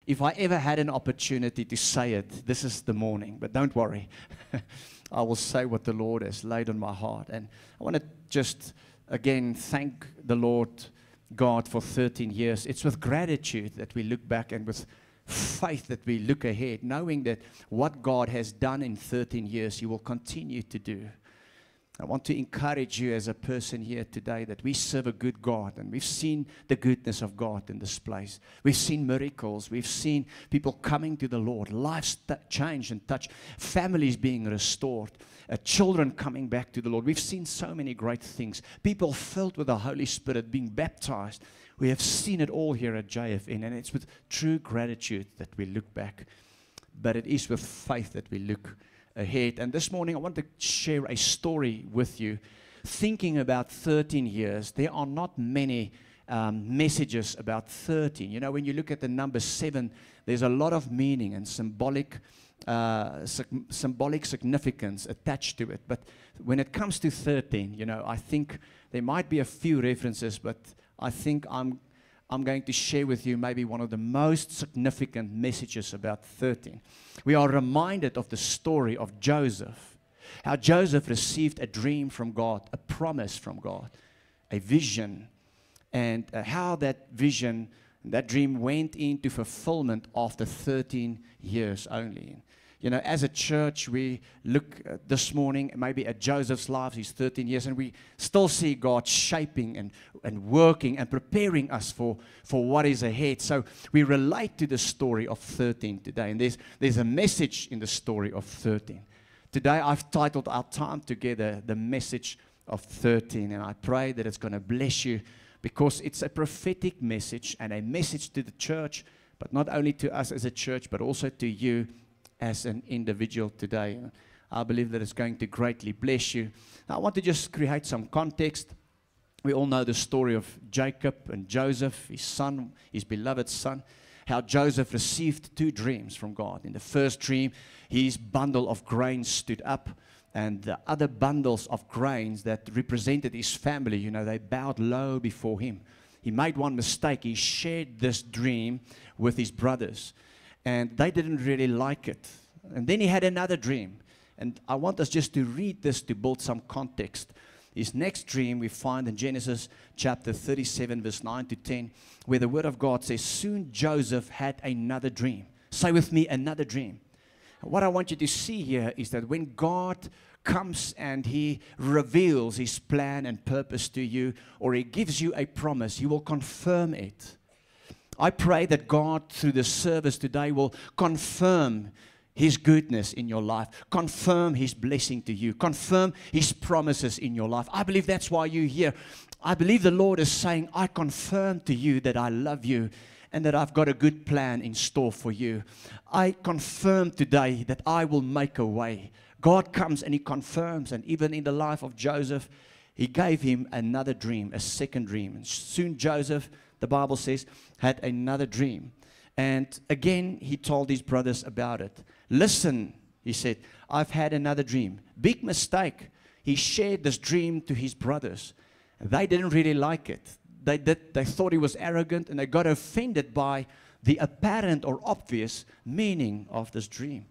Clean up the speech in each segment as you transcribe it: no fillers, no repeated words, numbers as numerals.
if I ever had an opportunity to say it, this is the morning. But don't worry. I will say what the Lord has laid on my heart. And I want to just, again, thank the Lord God for 13 years. It's with gratitude that we look back and with faith that we look ahead, knowing that what God has done in 13 years, He will continue to do. I want to encourage you as a person here today that we serve a good God, and we've seen the goodness of God in this place. We've seen miracles. We've seen people coming to the Lord, lives changed and touched, families being restored, children coming back to the Lord. We've seen so many great things, people filled with the Holy Spirit being baptized. We have seen it all here at JFN, and it's with true gratitude that we look back. But it is with faith that we look ahead. And this morning I want to share a story with you. Thinking about 13 years, there are not many messages about 13. You know, when you look at the number 7, there's a lot of meaning and symbolic significance attached to it. But when it comes to 13, you know, I think there might be a few references, but I think I'm going to share with you maybe one of the most significant messages about 13. We are reminded of the story of Joseph, how Joseph received a dream from God, a promise from God, a vision, and how that vision, that dream went into fulfillment after 13 years only. You know, as a church, we look this morning maybe at Joseph's life, he's 13 years, and we still see God shaping and working and preparing us for what is ahead. So we relate to the story of 13 today, and there's a message in the story of 13. Today, I've titled our time together, The Message of 13, and I pray that it's going to bless you because it's a prophetic message and a message to the church, but not only to us as a church, but also to you as an individual today. I believe that it's going to greatly bless you. Now, I want to just create some context. We all know the story of Jacob and Joseph, his son, his beloved son, how Joseph received 2 dreams from God. In the first dream, his bundle of grain stood up, and the other bundles of grains that represented his family, you know, they bowed low before him. He made one mistake. He shared this dream with his brothers, and they didn't really like it. And then he had another dream. And I want us just to read this to build some context. His next dream we find in Genesis chapter 37, verse 9 to 10, where the word of God says, soon Joseph had another dream. Say with me, another dream. What I want you to see here is that when God comes and He reveals His plan and purpose to you, or He gives you a promise, He will confirm it. I pray that God, through the service today, will confirm His goodness in your life, confirm His blessing to you, confirm His promises in your life. I believe that's why you're here. I believe the Lord is saying, I confirm to you that I love you and that I've got a good plan in store for you. I confirm today that I will make a way. God comes and He confirms, and even in the life of Joseph, He gave him another dream, a second dream. And soon Joseph, the Bible says, had another dream. And again, he told his brothers about it. Listen, he said, I've had another dream. Big mistake. He shared this dream to his brothers. They didn't really like it. They thought he was arrogant, and they got offended by the apparent or obvious meaning of this dream.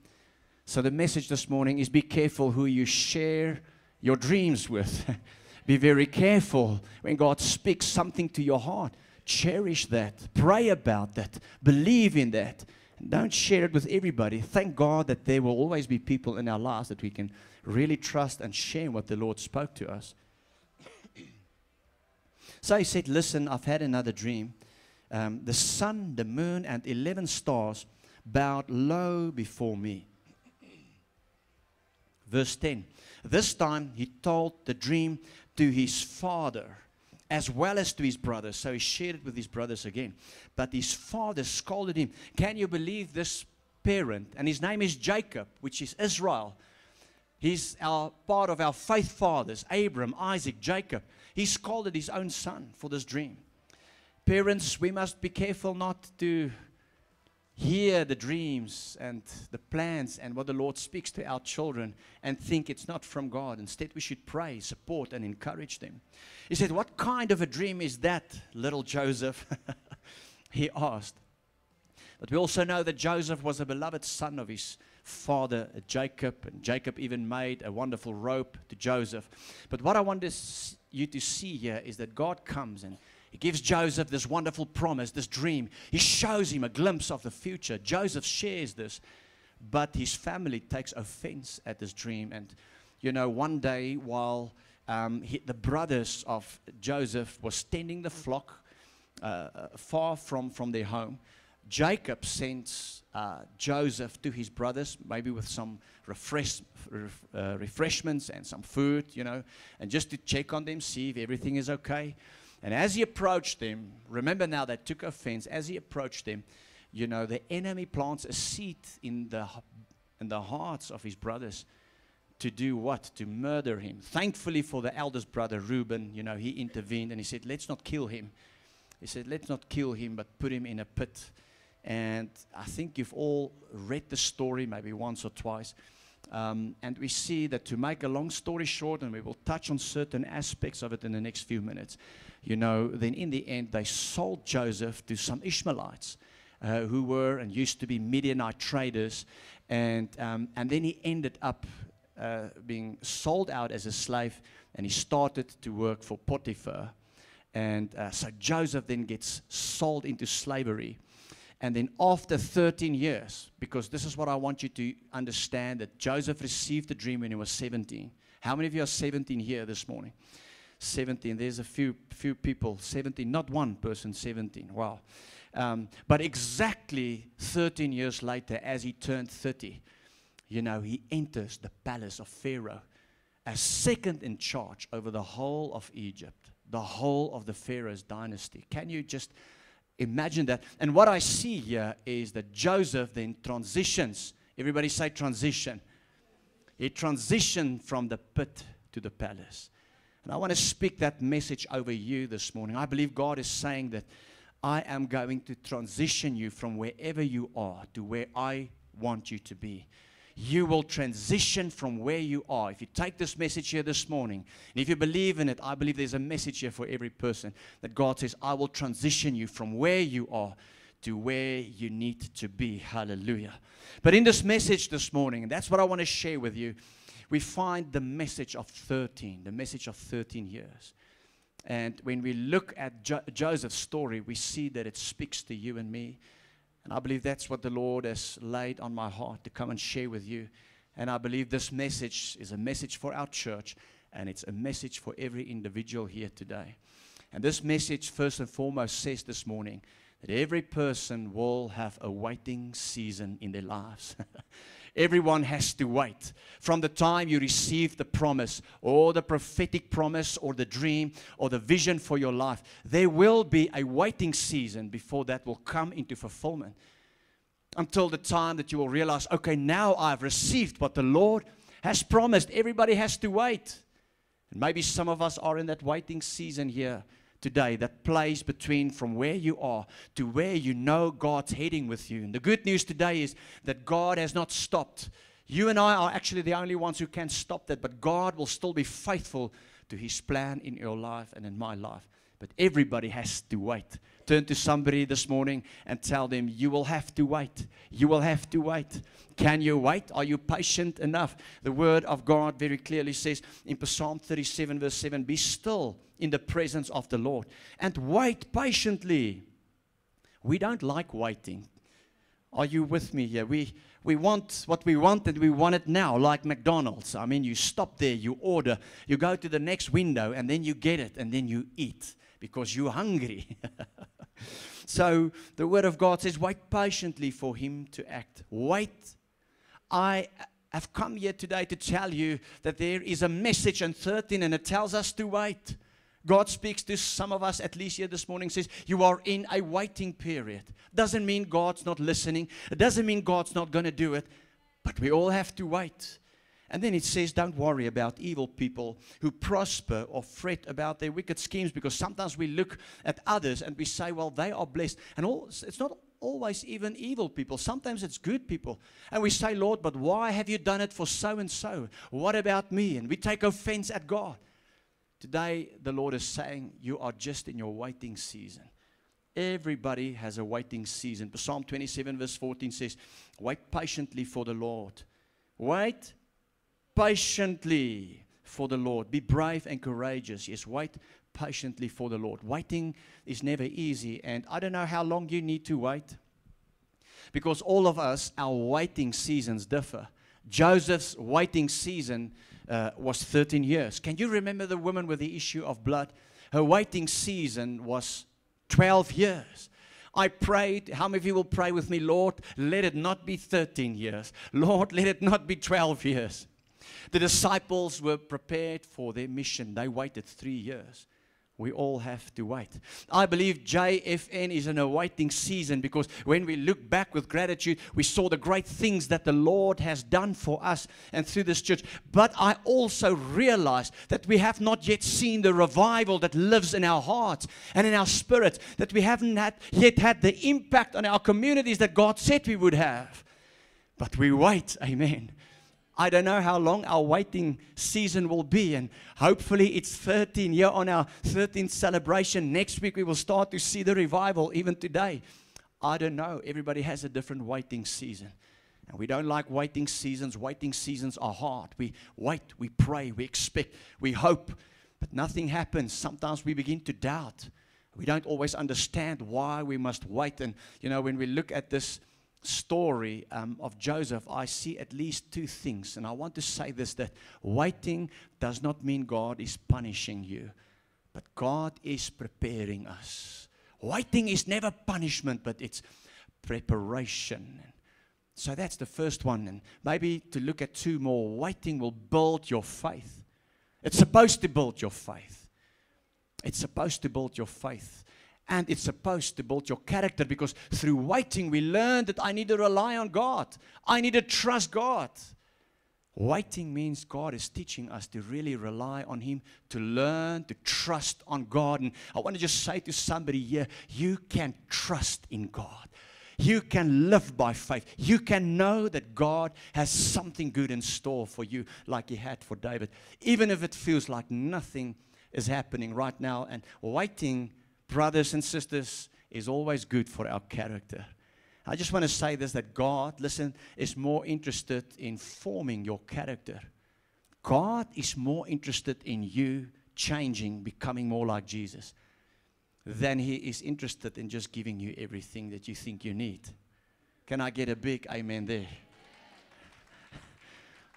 So the message this morning is be careful who you share your dreams with. Be very careful when God speaks something to your heart. Cherish that. Pray about that. Believe in that. Don't share it with everybody. Thank God that there will always be people in our lives that we can really trust and share what the Lord spoke to us. So he said, listen, I've had another dream. The sun, the moon, and 11 stars bowed low before me. Verse 10. This time he told the dream to his father as well as to his brothers. So he shared it with his brothers again. But his father scolded him. Can you believe this parent? And his name is Jacob, which is Israel. He's part of our faith fathers, Abraham, Isaac, Jacob. He scolded his own son for this dream. Parents, we must be careful not to hear the dreams and the plans and what the Lord speaks to our children and think it's not from God. Instead, we should pray, support, and encourage them. He said, what kind of a dream is that, little Joseph? He asked. But we also know that Joseph was a beloved son of his father Jacob, and Jacob even made a wonderful robe to Joseph. But what I want you to see here is that God comes and He gives Joseph this wonderful promise, this dream. He shows him a glimpse of the future. Joseph shares this, but his family takes offense at this dream. And, you know, one day while the brothers of Joseph was tending the flock far from their home, Jacob sends Joseph to his brothers, maybe with some refreshments and some food, you know, and just to check on them, see if everything is okay. And as he approached them, remember now they took offense, as he approached them, you know, the enemy plants a seed in the hearts of his brothers to do what? To murder him. Thankfully for the eldest brother, Reuben, you know, he intervened and he said, let's not kill him. He said, let's not kill him, but put him in a pit. And I think you've all read the story maybe once or twice. And we see that, to make a long story short, and we will touch on certain aspects of it in the next few minutes, you know, then in the end they sold Joseph to some Ishmaelites who were and used to be Midianite traders. And then he ended up being sold out as a slave, and he started to work for Potiphar. And so Joseph then gets sold into slavery. And then after 13 years, because this is what I want you to understand, that Joseph received the dream when he was 17. How many of you are 17 here this morning? 17. There's a few people, 17. Not one person, 17. Wow. But exactly 13 years later, as he turned 30, you know, he enters the palace of Pharaoh as second in charge over the whole of Egypt, the whole of the Pharaoh's dynasty. Can you just imagine that? And what I see here is that Joseph then transitions. Everybody say transition. He transitioned from the pit to the palace. And I want to speak that message over you this morning. I believe God is saying that I am going to transition you from wherever you are to where I want you to be. You will transition from where you are. If you take this message here this morning, and if you believe in it, I believe there's a message here for every person, that God says, I will transition you from where you are to where you need to be. Hallelujah. But in this message this morning, and that's what I want to share with you, we find the message of 13, the message of 13 years. And when we look at Joseph's story, we see that it speaks to you and me. And I believe that's what the Lord has laid on my heart to come and share with you. And I believe this message is a message for our church, and it's a message for every individual here today. And this message, first and foremost, says this morning that every person will have a waiting season in their lives. Everyone has to wait. From the time you receive the promise or the prophetic promise or the dream or the vision for your life, there will be a waiting season before that will come into fulfillment. Until the time that you will realize, okay, now I've received what the Lord has promised. Everybody has to wait. And maybe some of us are in that waiting season here today, that place between from where you are to where you know God's heading with you. And the good news today is that God has not stopped. You and I are actually the only ones who can stop that, but God will still be faithful to His plan in your life and in my life. But everybody has to wait. Turn to somebody this morning and tell them, you will have to wait. You will have to wait. Can you wait? Are you patient enough? The Word of God very clearly says in Psalm 37 verse 7, be still in the presence of the Lord and wait patiently. We don't like waiting. Are you with me here? We want what we want, and we want it now, like McDonald's. I mean, you stop there, you order, you go to the next window, and then you get it, and then you eat because you're hungry. So the Word of God says, wait patiently for Him to act. Wait. I have come here today to tell you that there is a message in 13, and it tells us to wait. God speaks to some of us, at least here this morning, says, you are in a waiting period. Doesn't mean God's not listening. It doesn't mean God's not going to do it. But we all have to wait. And then it says, don't worry about evil people who prosper or fret about their wicked schemes, because sometimes we look at others and we say, well, they are blessed. And it's not always even evil people. Sometimes it's good people. And we say, Lord, but why have you done it for so and so? What about me? And we take offense at God. Today, the Lord is saying, you are just in your waiting season. Everybody has a waiting season. Psalm 27 verse 14 says, wait patiently for the Lord. Wait patiently for the Lord. Be brave and courageous. Yes, wait patiently for the Lord. Waiting is never easy, and I don't know how long you need to wait, because all of us, our waiting seasons differ. Joseph's waiting season was 13 years. Can you remember the woman with the issue of blood? Her waiting season was 12 years. I prayed, how many of you will pray with me, Lord, let it not be 13 years. Lord, let it not be 12 years. The disciples were prepared for their mission. They waited 3 years. We all have to wait. I believe JFN is in a waiting season, because when we look back with gratitude, we saw the great things that the Lord has done for us and through this church. But I also realize that we have not yet seen the revival that lives in our hearts and in our spirits, that we haven't yet had the impact on our communities that God said we would have. But we wait, amen. I don't know how long our waiting season will be, and hopefully it's 13 year on our 13th celebration. Next week we will start to see the revival, even today. I don't know. Everybody has a different waiting season. And we don't like waiting seasons. Waiting seasons are hard. We wait, we pray, we expect, we hope, but nothing happens. Sometimes we begin to doubt. We don't always understand why we must wait. And, you know, when we look at this story of Joseph, I see at least two things. And I want to say this, that waiting does not mean God is punishing you, but God is preparing us. Waiting is never punishment, but it's preparation. So that's the first one. And maybe to look at two more. Waiting will build your faith. It's supposed to build your faith. It's supposed to build your faith. And it's supposed to build your character, because through waiting we learn that I need to rely on God. I need to trust God. Waiting means God is teaching us to really rely on Him, to learn to trust on God. And I want to just say to somebody here, you can trust in God. You can live by faith. You can know that God has something good in store for you, like He had for David, even if it feels like nothing is happening right now. And waiting, brothers and sisters, is always good for our character. I just want to say this, that God, listen, is more interested in forming your character. God is more interested in you changing, becoming more like Jesus, than He is interested in just giving you everything that you think you need. Can I get a big amen there?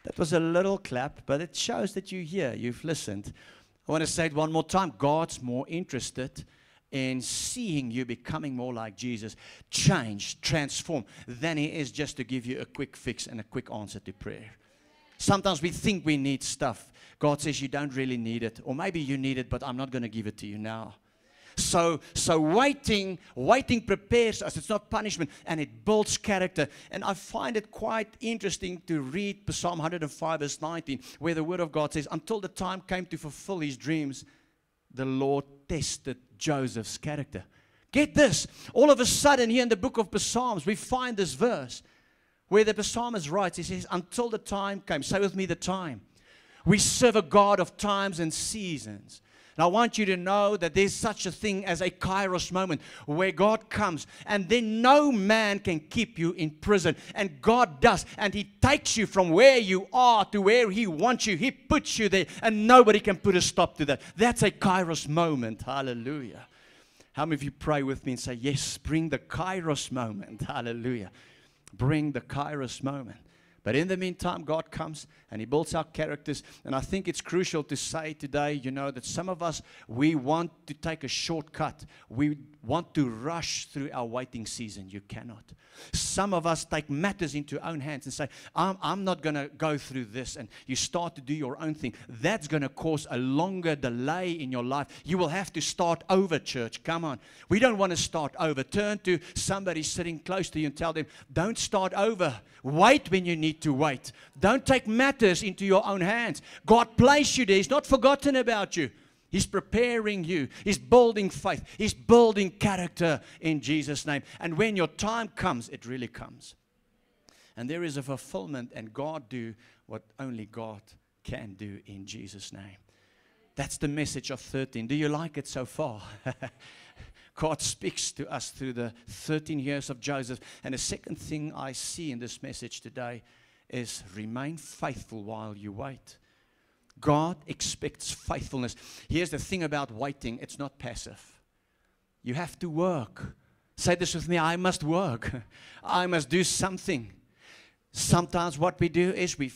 That was a little clap, but it shows that you're here, you've listened. I want to say it one more time. God's more interested in seeing you becoming more like Jesus, change, transform, than He is just to give you a quick fix and a quick answer to prayer. Sometimes we think we need stuff. God says you don't really need it. Or maybe you need it, but I'm not going to give it to you now. So waiting prepares us. It's not punishment, and it builds character. And I find it quite interesting to read Psalm 105 verse 19, where the Word of God says, until the time came to fulfill His dreams, the Lord tested Joseph's character. Get this. All of a sudden here in the book of Psalms, we find this verse where the psalmist writes, he says, until the time came. Say with me, the time. We serve a God of times and seasons. And I want you to know that there's such a thing as a Kairos moment where God comes, and then no man can keep you in prison. And God does. And He takes you from where you are to where He wants you. He puts you there, and nobody can put a stop to that. That's a Kairos moment. Hallelujah. How many of you pray with me and say, yes, bring the Kairos moment. Hallelujah. Bring the Kairos moment. But in the meantime, God comes and He builds our characters. And I think it's crucial to say today, you know, that some of us, we want to take a shortcut. We want to rush through our waiting season. You cannot. Some of us take matters into our own hands and say, I'm not going to go through this. And you start to do your own thing. That's going to cause a longer delay in your life. You will have to start over, church. Come on. We don't want to start over. Turn to somebody sitting close to you and tell them, don't start over. Wait when you need to wait. Don't take matters into your own hands. God placed you there. He's not forgotten about you. He's preparing you. He's building faith. He's building character in Jesus' name. And when your time comes, it really comes. And there is a fulfillment, and God do what only God can do in Jesus' name. That's the message of 13. Do you like it so far? God speaks to us through the 13 years of Joseph. And the second thing I see in this message today is remain faithful while you wait. God expects faithfulness. Here's the thing about waiting. It's not passive. You have to work. Say this with me. I must work. I must do something. Sometimes what we do is we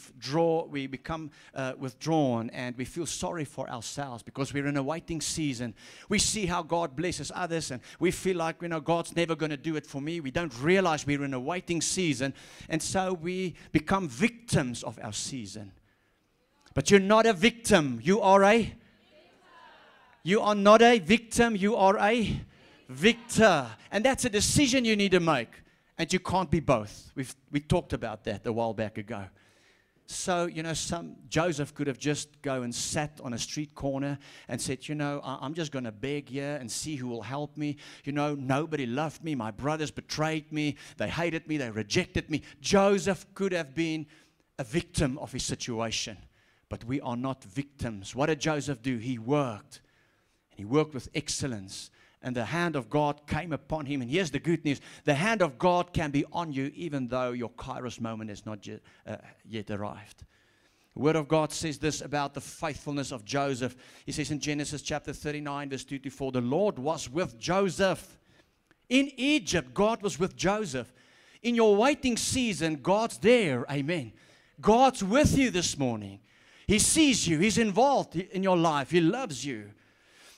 become withdrawn, and we feel sorry for ourselves because we're in a waiting season. We see how God blesses others, and we feel like, God's never going to do it for me. We don't realize we're in a waiting season, and so we become victims of our season. But you're not a victim. You are not a victim. You are a victor. And that's a decision you need to make. And you can't be both. We talked about that a while back ago. So, Joseph could have just go and sat on a street corner and said, I'm just going to beg here and see who will help me. Nobody loved me. My brothers betrayed me. They hated me. They rejected me. Joseph could have been a victim of his situation. But we are not victims. What did Joseph do? He worked. And he worked with excellence. And the hand of God came upon him. And here's the good news. The hand of God can be on you even though your Kairos moment has not yet arrived. The Word of God says this about the faithfulness of Joseph. He says in Genesis chapter 39, verse 2 to 4, the Lord was with Joseph. In Egypt, God was with Joseph. In your waiting season, God's there. Amen. God's with you this morning. He sees you. He's involved in your life. He loves you.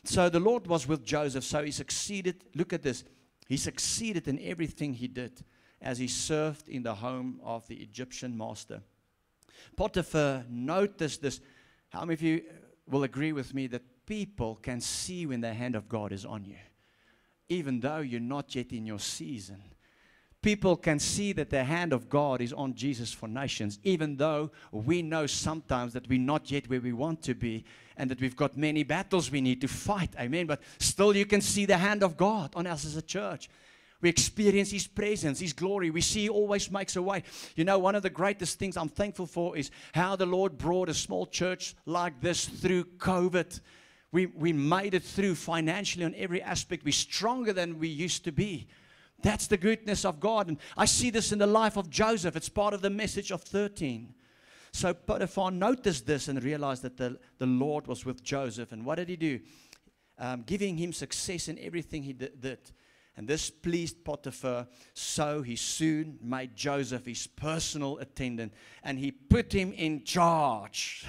So the Lord was with Joseph, so he succeeded. Look at this. He succeeded in everything he did as he served in the home of the Egyptian master. Potiphar noticed this. How many of you will agree with me that people can see when the hand of God is on you, even though you're not yet in your season? People can see that the hand of God is on Jesus for Nations, even though we know sometimes that we're not yet where we want to be and that we've got many battles we need to fight. Amen. But still you can see the hand of God on us as a church. We experience His presence, His glory. We see He always makes a way. One of the greatest things I'm thankful for is how the Lord brought a small church like this through COVID. We made it through financially on every aspect. We're stronger than we used to be. That's the goodness of God. And I see this in the life of Joseph. It's part of the message of 13. So Potiphar noticed this and realized that the Lord was with Joseph. And what did he do? Giving him success in everything he did. And this pleased Potiphar. So he soon made Joseph his personal attendant. And he put him in charge.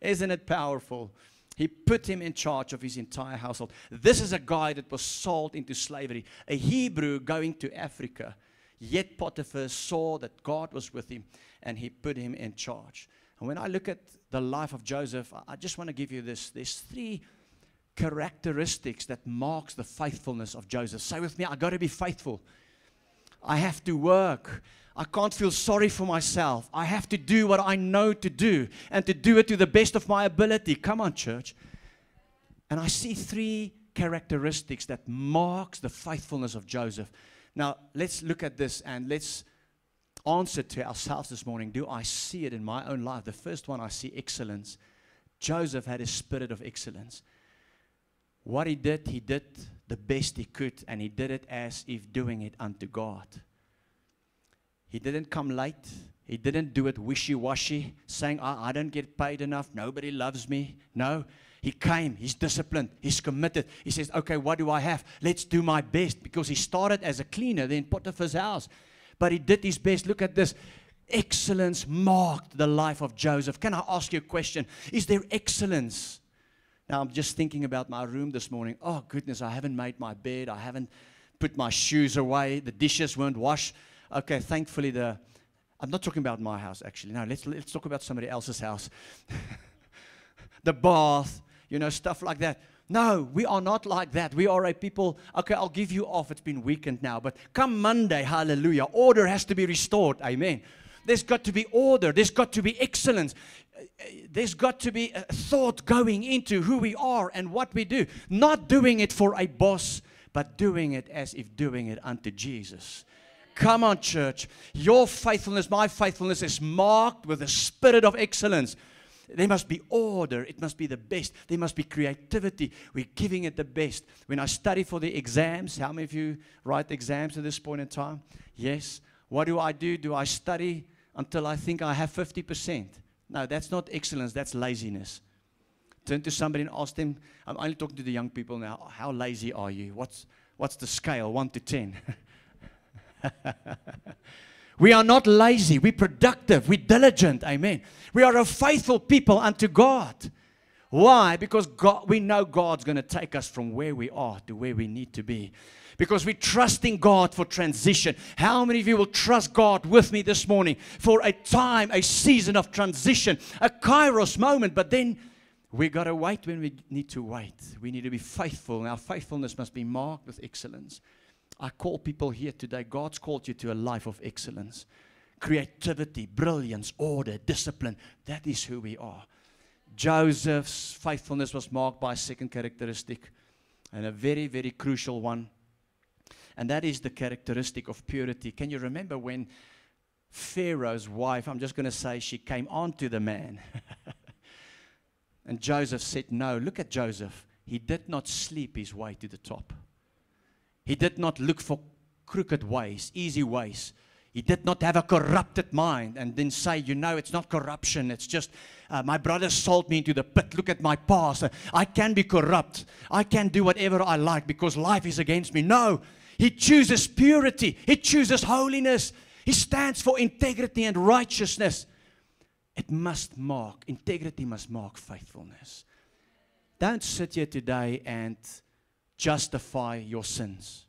Isn't it powerful? He put him in charge of his entire household. This is a guy that was sold into slavery, a Hebrew going to Africa. Yet Potiphar saw that God was with him, and he put him in charge. And when I look at the life of Joseph, I just want to give you this. There's 3 characteristics that marks the faithfulness of Joseph. Say with me, I got to be faithful. I have to work. I can't feel sorry for myself. I have to do what I know to do and to do it to the best of my ability. Come on, church. And I see 3 characteristics that marks the faithfulness of Joseph. Now, let's look at this and let's answer to ourselves this morning. Do I see it in my own life? The first one, I see excellence. Joseph had a spirit of excellence. What he did the best he could, and he did it as if doing it unto God. He didn't come late. He didn't do it wishy-washy, saying, I don't get paid enough. Nobody loves me. No, he came. He's disciplined. He's committed. He says, okay, what do I have? Let's do my best. Because he started as a cleaner in Potiphar's house. But he did his best. Look at this. Excellence marked the life of Joseph. Can I ask you a question? Is there excellence? Now, I'm just thinking about my room this morning. Oh, goodness, I haven't made my bed. I haven't put my shoes away. The dishes weren't washed. Okay, thankfully I'm not talking about my house actually. No, let's talk about somebody else's house. The bath, stuff like that. No, we are not like that. We are a people, okay, I'll give you off. It's been weekend now, but come Monday, hallelujah, order has to be restored. Amen. There's got to be order. There's got to be excellence. There's got to be a thought going into who we are and what we do. Not doing it for a boss, but doing it as if doing it unto Jesus. Come on, church. Your faithfulness, my faithfulness is marked with a spirit of excellence. There must be order. It must be the best. There must be creativity. We're giving it the best. When I study for the exams, how many of you write exams at this point in time? Yes. What do? Do I study until I think I have 50%? No, that's not excellence. That's laziness. Turn to somebody and ask them, I'm only talking to the young people now, how lazy are you? What's the scale, 1 to 10? We are not lazy. We're productive. We're diligent. Amen. We are a faithful people unto God. Why? Because we know God's going to take us from where we are to where we need to be. Because we're trusting God for transition. How many of you will trust God with me this morning for a time, a season of transition, a kairos moment? But then we got to wait when we need to wait. We need to be faithful. And our faithfulness must be marked with excellence. I call people here today, God's called you to a life of excellence. Creativity, brilliance, order, discipline. That is who we are. Joseph's faithfulness was marked by a second characteristic, and a very, very crucial one. And that is the characteristic of purity. Can you remember when Pharaoh's wife, I'm just going to say, she came onto the man. And Joseph said, no, look at Joseph. He did not sleep his way to the top. He did not look for crooked ways, easy ways. He did not have a corrupted mind and then say, you know, it's not corruption. It's just my brother sold me into the pit. Look at my past. I can be corrupt. I can do whatever I like because life is against me. No, he chooses purity. He chooses holiness. He stands for integrity and righteousness. Integrity must mark faithfulness. Don't sit here today and justify your sins.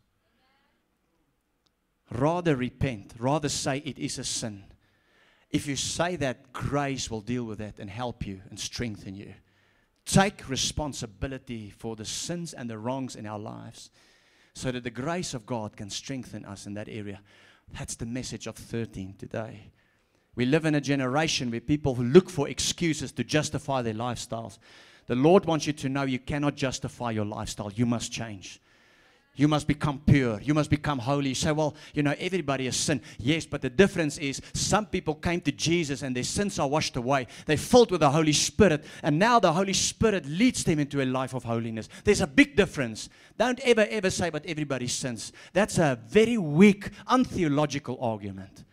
Rather repent. Rather say it is a sin. If you say that, grace will deal with that and help you and strengthen you. Take responsibility for the sins and the wrongs in our lives so that the grace of God can strengthen us in that area. That's the message of 13 today. We live in a generation where people who look for excuses to justify their lifestyles. The Lord wants you to know you cannot justify your lifestyle. You must change. You must become pure. You must become holy. You say, well, you know, everybody has sinned. Yes, but the difference is some people came to Jesus and their sins are washed away. They're filled with the Holy Spirit. And now the Holy Spirit leads them into a life of holiness. There's a big difference. Don't ever say, but everybody sins. That's a very weak, untheological argument.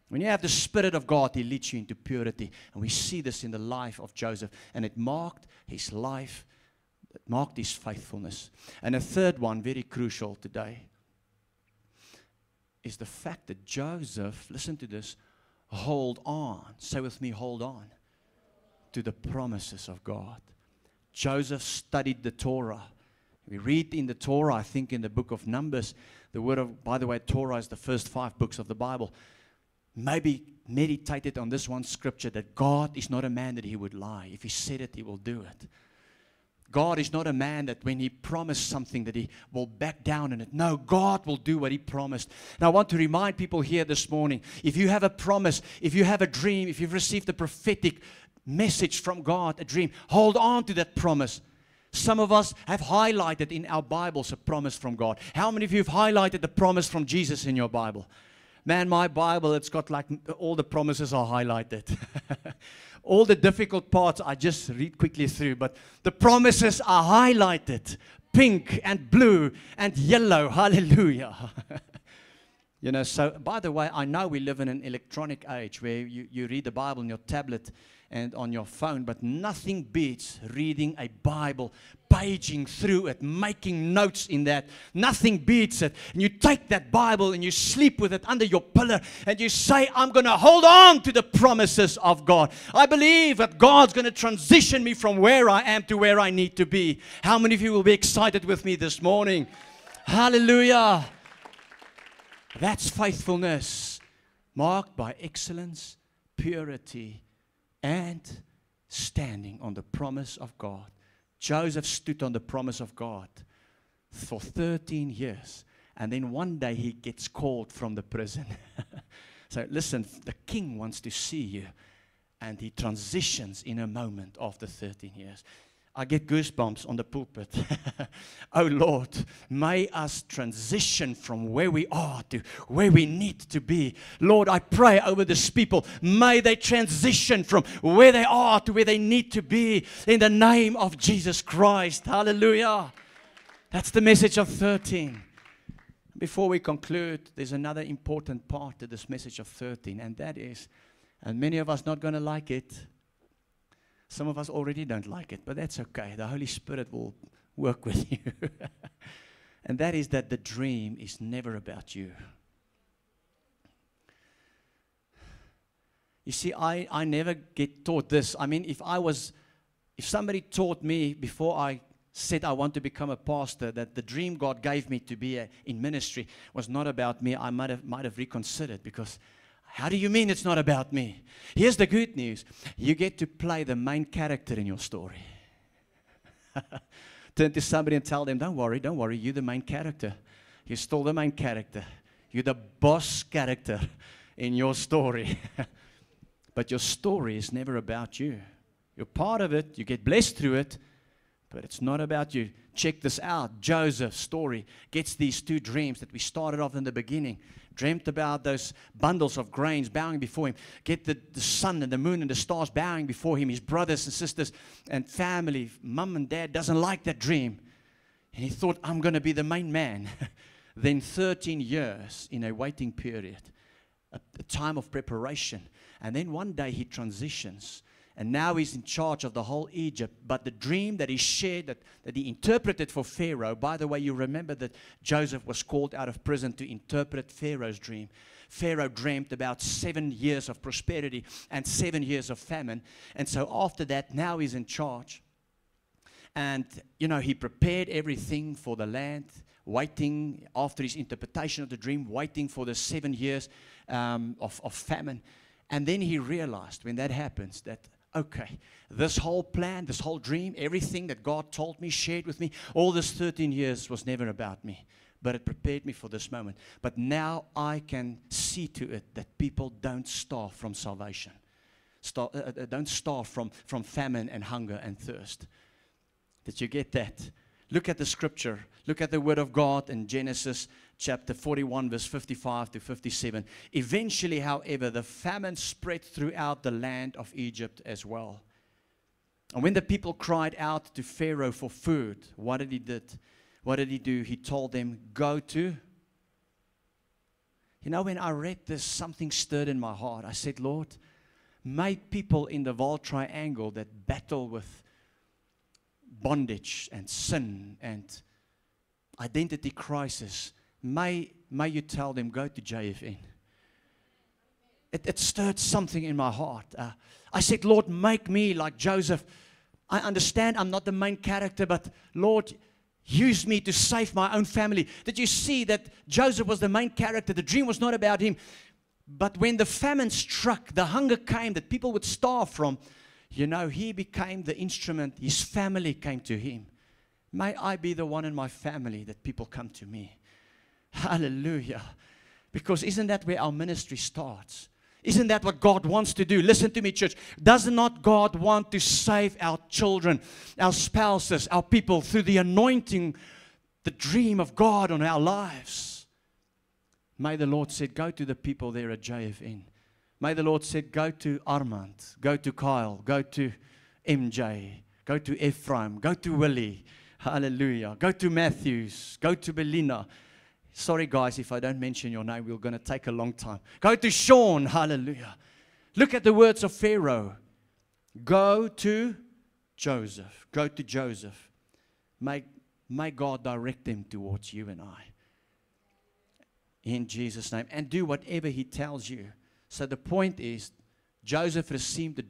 When you have the Spirit of God, He leads you into purity. And we see this in the life of Joseph. And it marked his life. It marked his faithfulness. And a third one, very crucial today, is the fact that Joseph, listen to this, hold on. Say with me, hold on to the promises of God. Joseph studied the Torah. We read in the Torah, I think in the book of Numbers, by the way, Torah is the first 5 books of the Bible. Maybe meditated on this one scripture that God is not a man that He would lie. If He said it, He will do it. God is not a man that when He promised something that He will back down in it. No, God will do what He promised. And I want to remind people here this morning, if you have a promise, if you have a dream, if you've received a prophetic message from God, a dream, hold on to that promise. Some of us have highlighted in our Bibles a promise from God. How many of you have highlighted the promise from Jesus in your Bible? Man, my Bible, it's got like all the promises are highlighted. All the difficult parts I just read quickly through, but the promises are highlighted. Pink and blue and yellow. Hallelujah. You know, so by the way, I know we live in an electronic age where you read the Bible on your tablet and on your phone, but nothing beats reading a Bible, paging through it, making notes in that. Nothing beats it. And you take that Bible and you sleep with it under your pillow and you say, I'm going to hold on to the promises of God. I believe that God's going to transition me from where I am to where I need to be. How many of you will be excited with me this morning? Hallelujah. That's faithfulness, marked by excellence, purity, and standing on the promise of God. Joseph stood on the promise of God for 13 years. And then one day he gets called from the prison. So listen, the king wants to see you. And he transitions in a moment after 13 years. I get goosebumps on the pulpit. Oh Lord, may us transition from where we are to where we need to be. Lord, I pray over this people. May they transition from where they are to where they need to be in the name of Jesus Christ. Hallelujah. That's the message of 13. Before we conclude, there's another important part to this message of 13, and that is, and many of us not going to like it. Some of us already don't like it, but that's okay. The Holy Spirit will work with you. And that is that the dream is never about you. You see, I never get taught this. I mean, if somebody taught me before I said I want to become a pastor, that the dream God gave me to be in ministry was not about me, I might have reconsidered, because how do you mean it's not about me? Here's the good news. You get to play the main character in your story. Turn to somebody and tell them, don't worry, you're the main character. You're still the main character. You're the boss character in your story. But your story is never about you. You're part of it. You get blessed through it. But it's not about you. Check this out. Joseph's story gets these two dreams that we started off in the beginning. Dreamt about those bundles of grains bowing before him. Get the sun and the moon and the stars bowing before him. His brothers and sisters and family, mom and dad, doesn't like that dream. And he thought, I'm going to be the main man. Then 13 years in a waiting period, a time of preparation. And then one day he transitions. And now he's in charge of the whole Egypt. But the dream that he shared, that he interpreted for Pharaoh, by the way, you remember that Joseph was called out of prison to interpret Pharaoh's dream. Pharaoh dreamed about 7 years of prosperity and 7 years of famine. And so after that, now he's in charge. And, he prepared everything for the land, waiting after his interpretation of the dream, waiting for the 7 years of famine. And then he realized when that happens that, okay, this whole plan, this whole dream, everything that God told me, shared with me, all this 13 years was never about me. But it prepared me for this moment. But now I can see to it that people don't starve from salvation. Don't starve from famine and hunger and thirst. Did you get that? Look at the scripture. Look at the word of God in Genesis chapter 41, verse 55 to 57. Eventually, however, the famine spread throughout the land of Egypt as well. And when the people cried out to Pharaoh for food, what did he do? He told them, go to. When I read this, something stirred in my heart. I said, Lord, may people in the Vaal Triangle that battle with bondage and sin and identity crisis, may you tell them, go to JFN. It stirred something in my heart. I said, Lord, make me like Joseph. I understand I'm not the main character, but Lord, use me to save my own family. Did you see that Joseph was the main character? The dream was not about him. But when the famine struck, the hunger came that people would starve from, he became the instrument. His family came to him. May I be the one in my family that people come to me. Hallelujah. Because isn't that where our ministry starts? Isn't that what God wants to do? Listen to me, church. Does not God want to save our children, our spouses, our people through the anointing, the dream of God on our lives? May the Lord say, go to the people there at JFN. May the Lord say, go to Armand, go to Kyle, go to MJ, go to Ephraim, go to Willie. Hallelujah. Go to Matthews, go to Belina. Sorry, guys, if I don't mention your name, we're going to take a long time. Go to Sean. Hallelujah. Look at the words of Pharaoh. Go to Joseph. Go to Joseph. May God direct them towards you and I. In Jesus' name. And do whatever he tells you. So the point is, Joseph received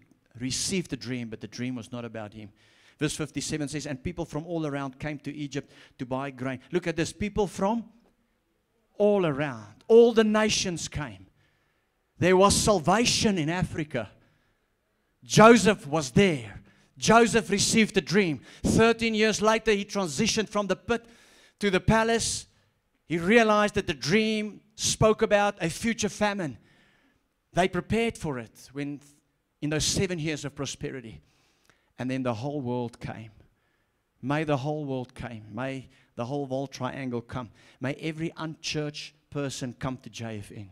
the dream, but the dream was not about him. Verse 57 says, and people from all around came to Egypt to buy grain. Look at this. People from all around. All the nations came. There was salvation in Africa. Joseph was there. Joseph received the dream. 13 years later, he transitioned from the pit to the palace. He realized that the dream spoke about a future famine. They prepared for it in those 7 years of prosperity. And then the whole world came. May the whole world come. May the whole world triangle come. May every unchurched person come to JFN.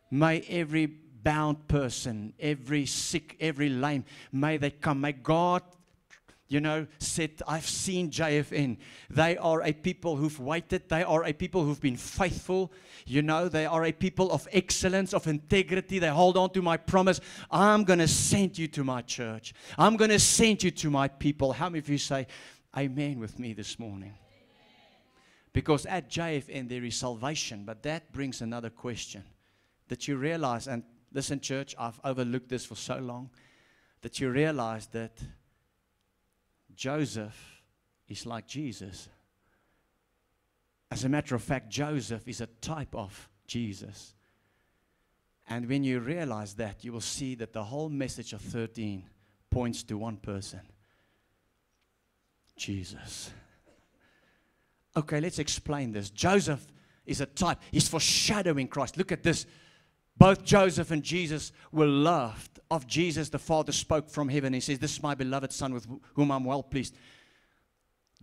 May every bound person, every sick, every lame, may they come. May God, said, I've seen JFN. They are a people who've waited. They are a people who've been faithful. They are a people of excellence, of integrity. They hold on to my promise. I'm going to send you to my church. I'm going to send you to my people. How many of you say amen with me this morning? Because at JFN there is salvation, but that brings another question. That you realize, and listen church, I've overlooked this for so long, that you realize that Joseph is like Jesus. As a matter of fact, Joseph is a type of Jesus. And when you realize that, you will see that the whole message of 13 points to one person. Jesus. Okay, let's explain this. Joseph is a type. He's foreshadowing Christ. Look at this. Both Joseph and Jesus were loved. Of Jesus, the Father spoke from heaven. He says, this is my beloved Son with whom I'm well pleased.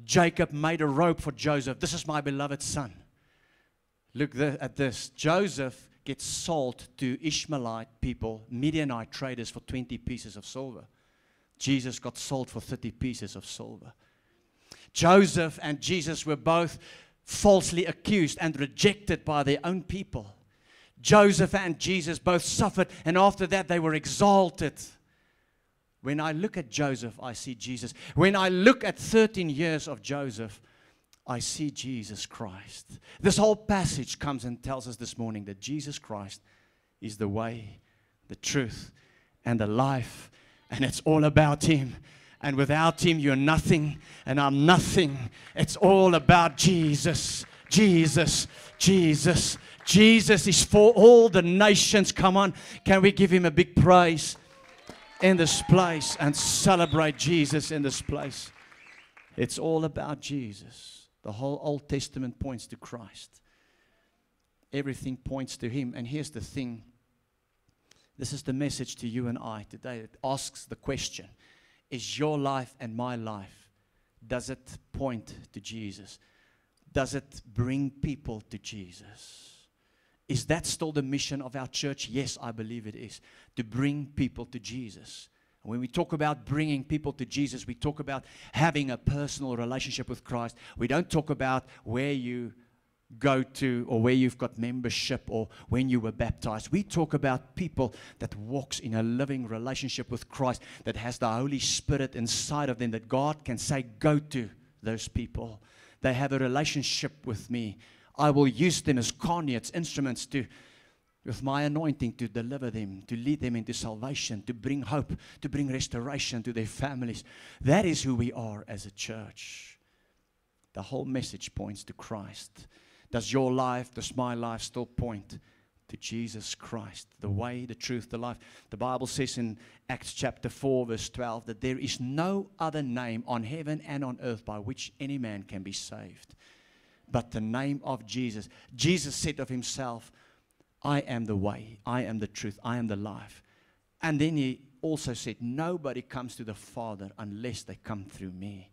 Jacob made a robe for Joseph. This is my beloved Son. Look at this. Joseph gets sold to Ishmaelite people, Midianite traders, for 20 pieces of silver. Jesus got sold for 30 pieces of silver. Joseph and Jesus were both falsely accused and rejected by their own people. Joseph and Jesus both suffered, and after that they were exalted. When I look at Joseph, I see Jesus. When I look at 13 years of Joseph, I see Jesus Christ. This whole passage comes and tells us this morning that Jesus Christ is the way, the truth, and the life, and it's all about Him. And without Him, you're nothing, and I'm nothing. It's all about Jesus. Jesus, Jesus, Jesus is for all the nations. Come on, can we give Him a big praise in this place and celebrate Jesus in this place? It's all about Jesus. The whole Old Testament points to Christ. Everything points to Him. And here's the thing. This is the message to you and I today. It asks the question, is your life and my life, does it point to Jesus? Does it bring people to Jesus? Is that still the mission of our church? Yes, I believe it is. To bring people to Jesus. When we talk about bringing people to Jesus, we talk about having a personal relationship with Christ. We don't talk about where you go to or where you've got membership or when you were baptized. We talk about people that walks in a living relationship with Christ, that has the Holy Spirit inside of them, that God can say, go to those people. They have a relationship with me. I will use them as conduits, instruments with my anointing to deliver them, to lead them into salvation, to bring hope, to bring restoration to their families. That is who we are as a church. The whole message points to Christ. Does your life, does my life still point to Jesus Christ? The way, the truth, the life. The Bible says in Acts chapter 4 verse 12 that there is no other name on heaven and on earth by which any man can be saved but the name of Jesus. Jesus said of Himself, I am the way, I am the truth, I am the life. And then He also said, nobody comes to the Father unless they come through me.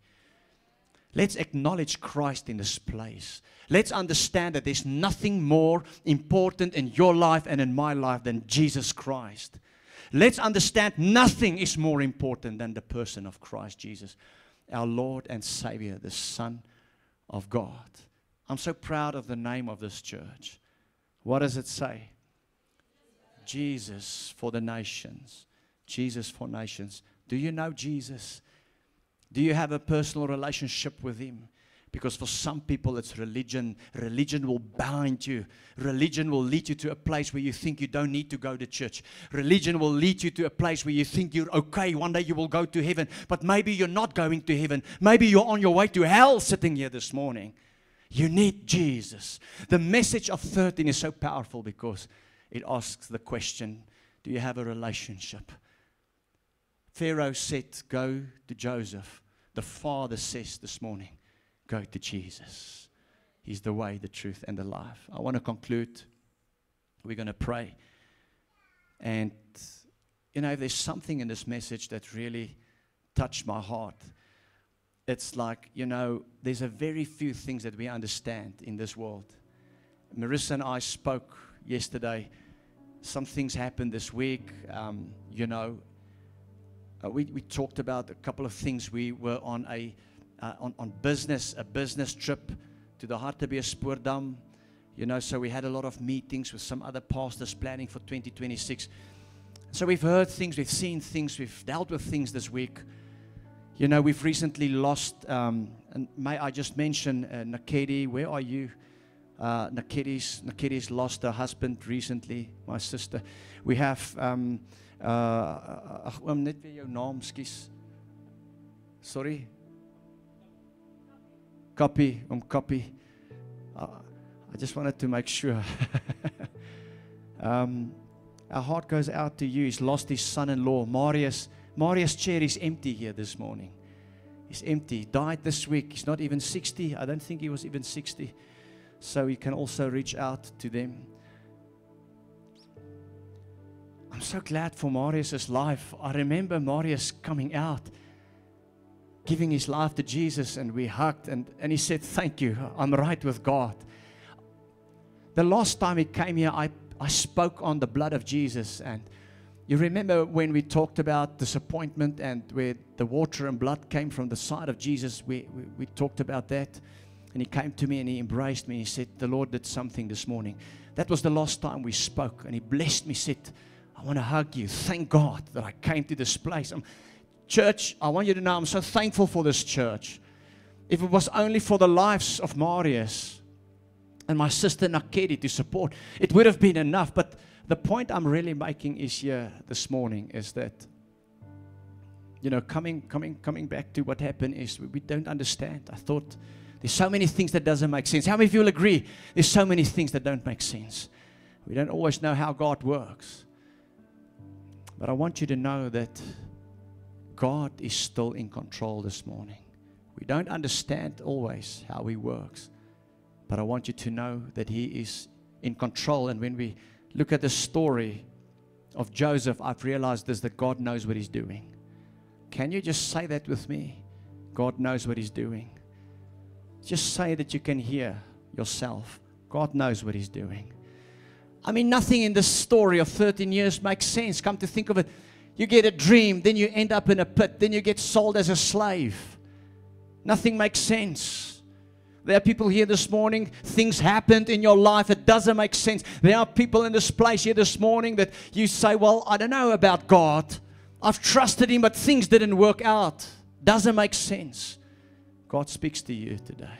Let's acknowledge Christ in this place. Let's understand that there's nothing more important in your life and in my life than Jesus Christ. Let's understand nothing is more important than the person of Christ Jesus, our Lord and Savior, the Son of God. I'm so proud of the name of this church. What does it say? Jesus for the nations. Jesus for nations. Do you know Jesus? Do you have a personal relationship with Him? Because for some people it's religion. Religion will bind you. Religion will lead you to a place where you think you don't need to go to church. Religion will lead you to a place where you think you're okay. One day you will go to heaven. But maybe you're not going to heaven. Maybe you're on your way to hell sitting here this morning. You need Jesus. The message of 13 is so powerful because it asks the question, do you have a relationship? Pharaoh said, go to Joseph. The Father says this morning, go to Jesus. He's the way, the truth, and the life. I want to conclude. We're going to pray. And, if there's something in this message that really touched my heart, it's like, you know, there's a very few things that we understand in this world. Marissa and I spoke yesterday. Some things happened this week. You know, we talked about a couple of things. We were on a business trip to the Hartbeespoortdam. You know, so we had a lot of meetings with some other pastors planning for 2026. So we've heard things, we've seen things, we've dealt with things this week. You know, we've recently lost, and may I just mention Nakedi, where are you? Nakedi's lost her husband recently, my sister. We have, net weer jou naam, skus. Sorry? Copy. I just wanted to make sure. Our heart goes out to you. He's lost his son-in-law, Marius. Marius' chair is empty here this morning. He's empty. He died this week. He's not even 60. I don't think he was even 60. So you can also reach out to them. I'm so glad for Marius' life. I remember Marius coming out, giving his life to Jesus, and we hugged, and he said, thank you, I'm right with God. The last time he came here, I spoke on the blood of Jesus, and you remember when we talked about disappointment and where the water and blood came from the side of Jesus, we talked about that, and he came to me and he embraced me. He said, the Lord did something this morning. That was the last time we spoke, and he blessed me, said, I want to hug you. Thank God that I came to this place. Church, I want you to know I'm so thankful for this church. If it was only for the lives of Marius and my sister Nakedi to support, it would have been enough. But the point I'm really making is here this morning is that, you know, coming back to what happened is we don't understand. I thought there's so many things that doesn't make sense. How many of you will agree? There's so many things that don't make sense. We don't always know how God works. But I want you to know that God is still in control this morning. We don't understand always how He works, but I want you to know that He is in control. And when we look at the story of Joseph, I've realized this, that God knows what He's doing. Can you just say that with me? God knows what He's doing. Just say that you can hear yourself. God knows what He's doing. I mean, nothing in this story of 13 years makes sense. Come to think of it. You get a dream, then you end up in a pit, then you get sold as a slave. Nothing makes sense. There are people here this morning, things happened in your life, it doesn't make sense. There are people in this place here this morning that you say, well, I don't know about God. I've trusted Him, but things didn't work out. Doesn't make sense. God speaks to you today.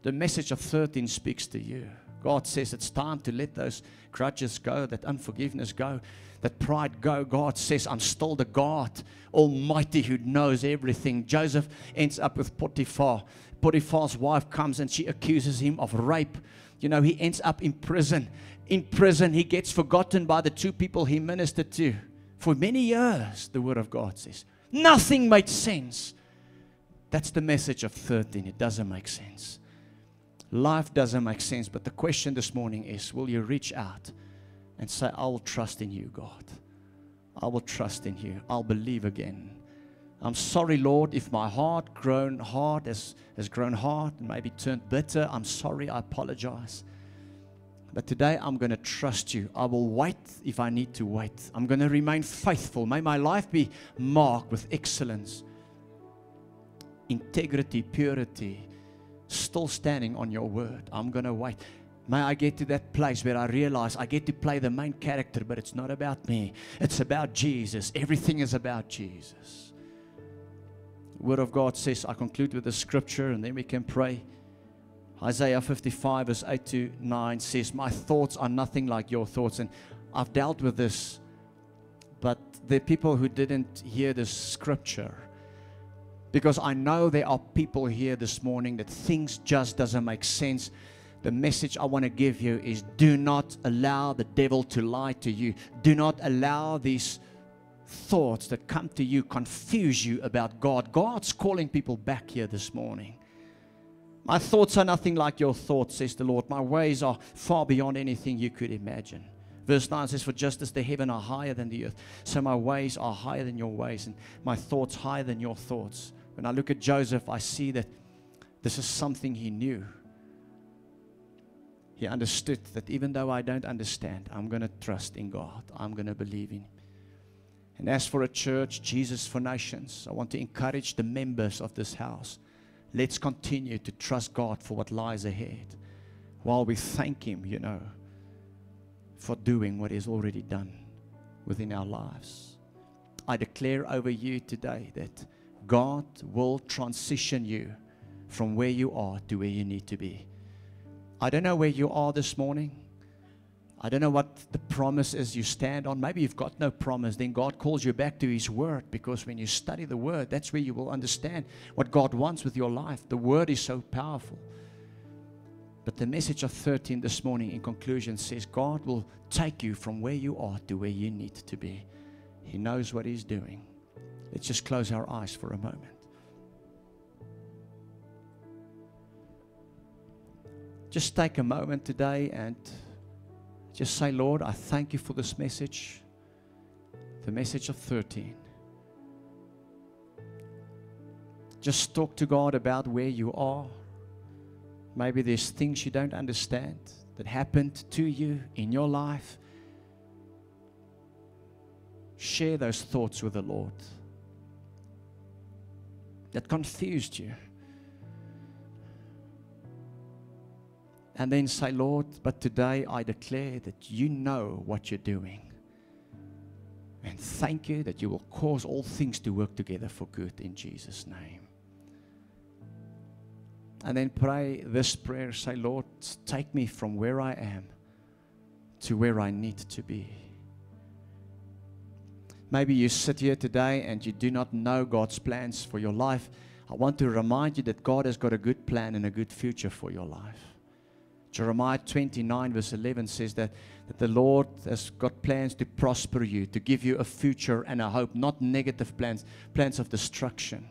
The message of 13 speaks to you. God says it's time to let those grudges go, that unforgiveness go, that pride go. God says, I'm still the God Almighty who knows everything. Joseph ends up with Potiphar. Potiphar's wife comes and she accuses him of rape. You know, he ends up in prison. In prison, he gets forgotten by the two people he ministered to. For many years, the Word of God says. Nothing made sense. That's the message of 13. It doesn't make sense. Life doesn't make sense, but the question this morning is, will you reach out and say, I will trust in you, God. I will trust in you. I'll believe again. I'm sorry, Lord, if my heart has grown hard and maybe turned bitter. I'm sorry, I apologize. But today I'm going to trust you. I will wait if I need to wait. I'm going to remain faithful. May my life be marked with excellence, integrity, purity, still standing on your word. I'm going to wait. May I get to that place where I realize I get to play the main character, but it's not about me. It's about Jesus. Everything is about Jesus. The Word of God says, I conclude with the scripture and then we can pray. Isaiah 55 verse 8 to 9 says, my thoughts are nothing like your thoughts. And I've dealt with this, but there are people who didn't hear this scripture. Because I know there are people here this morning that things just doesn't make sense. The message I want to give you is, do not allow the devil to lie to you. Do not allow these thoughts that come to you confuse you about God. God's calling people back here this morning. My thoughts are nothing like your thoughts, says the Lord. My ways are far beyond anything you could imagine. Verse 9 says, for just as the heaven are higher than the earth, so my ways are higher than your ways, and my thoughts higher than your thoughts. When I look at Joseph, I see that this is something he knew. He understood that even though I don't understand, I'm going to trust in God. I'm going to believe in Him. And as for a church, Jesus for Nations, I want to encourage the members of this house. Let's continue to trust God for what lies ahead, while we thank Him, for doing what He's already done within our lives. I declare over you today that God will transition you from where you are to where you need to be. I don't know where you are this morning. I don't know what the promise is you stand on. Maybe you've got no promise. Then God calls you back to His Word, because when you study the Word, that's where you will understand what God wants with your life. The Word is so powerful. But the message of 13 this morning in conclusion says God will take you from where you are to where you need to be. He knows what He's doing. Let's just close our eyes for a moment. Just take a moment today and just say, Lord, I thank You for this message, the message of 13. Just talk to God about where you are. Maybe there's things you don't understand that happened to you in your life. Share those thoughts with the Lord that confused you. And then say, Lord, but today I declare that You know what You're doing. And thank You that You will cause all things to work together for good in Jesus' name. And then pray this prayer. Say, Lord, take me from where I am to where I need to be. Maybe you sit here today and you do not know God's plans for your life. I want to remind you that God has got a good plan and a good future for your life. Jeremiah 29 verse 11 says that the Lord has got plans to prosper you, to give you a future and a hope, not negative plans, plans of destruction.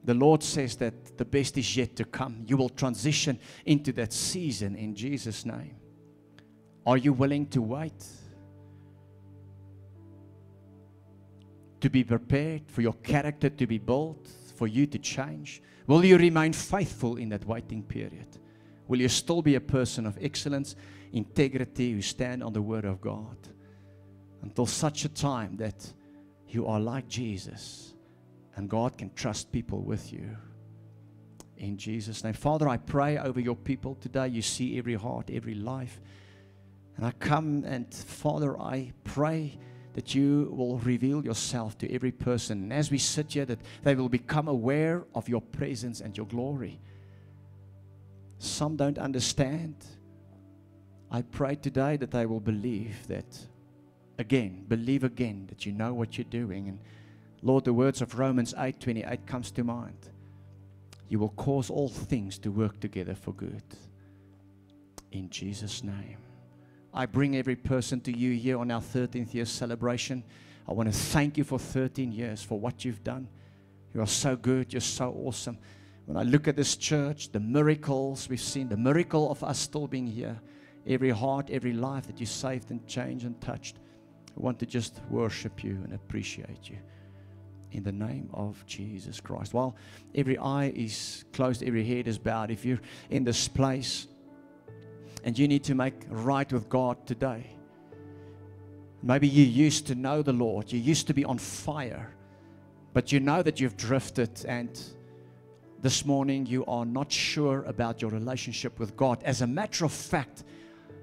The Lord says that the best is yet to come. You will transition into that season in Jesus' name. Are you willing to wait? To be prepared for your character to be built, for you to change? Will you remain faithful in that waiting period? Will you still be a person of excellence, integrity, who stand on the Word of God until such a time that you are like Jesus and God can trust people with you? In Jesus' name. Father, I pray over Your people today. You see every heart, every life. And I come and, Father, I pray that You will reveal Yourself to every person. And as we sit here, that they will become aware of Your presence and Your glory. Some don't understand. I pray today that they will believe that again, believe again that You know what You're doing. And Lord, the words of Romans 8:28 comes to mind. You will cause all things to work together for good. In Jesus' name. I bring every person to You here on our 13th year celebration. I want to thank You for 13 years, for what You've done. You are so good. You're so awesome. When I look at this church, the miracles we've seen, the miracle of us still being here, every heart, every life that You saved and changed and touched, I want to just worship You and appreciate You. In the name of Jesus Christ. While every eye is closed, every head is bowed, if you're in this place and you need to make right with God today, maybe you used to know the Lord, you used to be on fire, but you know that you've drifted, and this morning you are not sure about your relationship with God. As a matter of fact,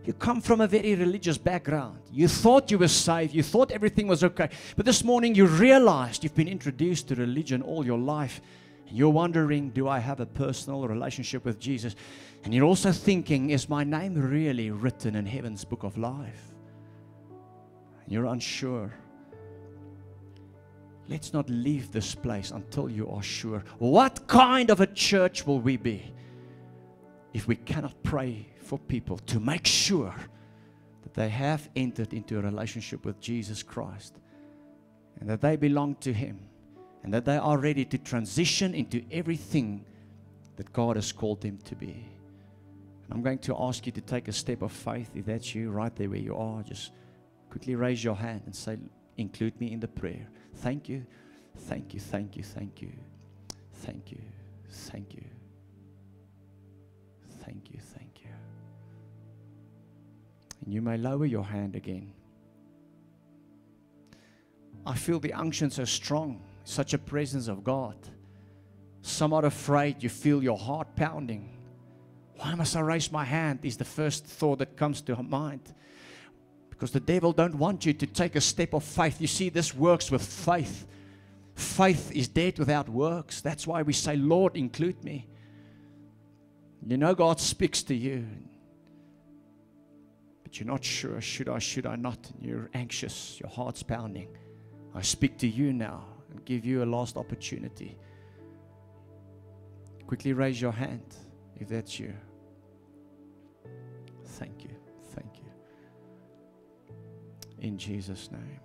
you come from a very religious background. You thought you were saved. You thought everything was okay. But this morning you realized you've been introduced to religion all your life. And you're wondering, do I have a personal relationship with Jesus? And you're also thinking, is my name really written in heaven's book of life? And you're unsure. Let's not leave this place until you are sure. What kind of a church will we be if we cannot pray for people to make sure that they have entered into a relationship with Jesus Christ and that they belong to Him and that they are ready to transition into everything that God has called them to be? And I'm going to ask you to take a step of faith. If that's you right there where you are, just quickly raise your hand and say, include me in the prayer. Thank you, thank you, thank you, thank you, thank you, thank you, thank you, thank you. And you may lower your hand again. I feel the unction so strong, such a presence of God. Somewhat afraid, you feel your heart pounding. Why must I raise my hand is the first thought that comes to mind. Because the devil don't want you to take a step of faith. You see, this works with faith. Faith is dead without works. That's why we say, Lord, include me. You know God speaks to you, but you're not sure, should I not? And you're anxious, your heart's pounding. I speak to you now and give you a last opportunity. Quickly raise your hand if that's you. Thank you. Thank you. In Jesus' name.